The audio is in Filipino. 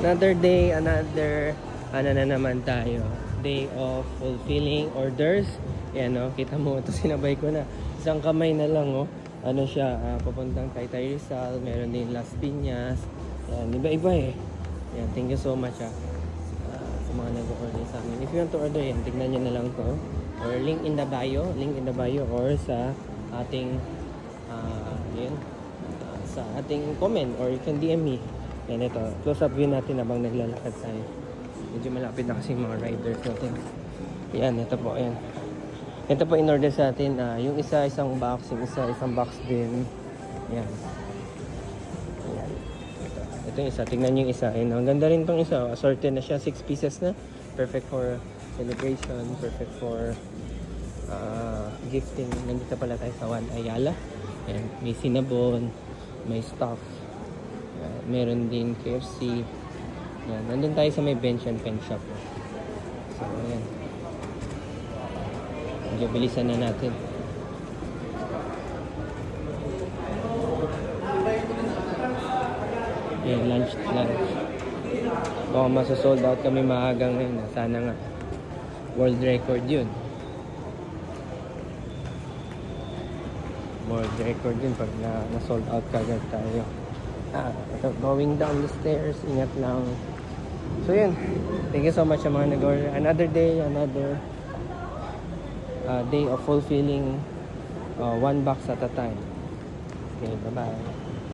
Another day, another ano na naman tayo. Day of fulfilling orders. Yan o, kita mo ito, sinabay ko na. Isang kamay na lang o. Ano siya, papuntang Taytay Rizal. Meron din Las Piñas. Yan, iba-iba eh. Yan, thank you so much sa mga nag-order sa amin. If you want to order yan, tignan nyo na lang to. Or link in the bio or sa ating sa ating comment, or you can DM me. Yan, ito, close up view natin habang naglalakad tayo. Medyo malapit na kasi mga riders natin. Yan, ito po, yan. Ito po in order sa atin, yung isa isang box, yung isa isang box din. Yan. Yan. Ito yung isa, tingnan nyo yung isa. Yan, ang ganda rin tong isa, assorted na siya, 6 pieces na. Perfect for celebration, perfect for gifting. Nandito pala tayo sa Juan Ayala. Yan, may cinnamon, may stuff. Meron din KFC. Yan, nandun tayo sa may bench and pen shop. So, ayan. Medyo bilisan na natin. Ayan, lunch. Baka masasold out kami maagang ngayon. Sana nga. World record yun. World record yun pag na-sold out kagad tayo. Going down the stairs, ingat lang. So yun, thank you so much sa mga nag-order. Another day, another day of fulfilling one box at a time. Okay, bye-bye.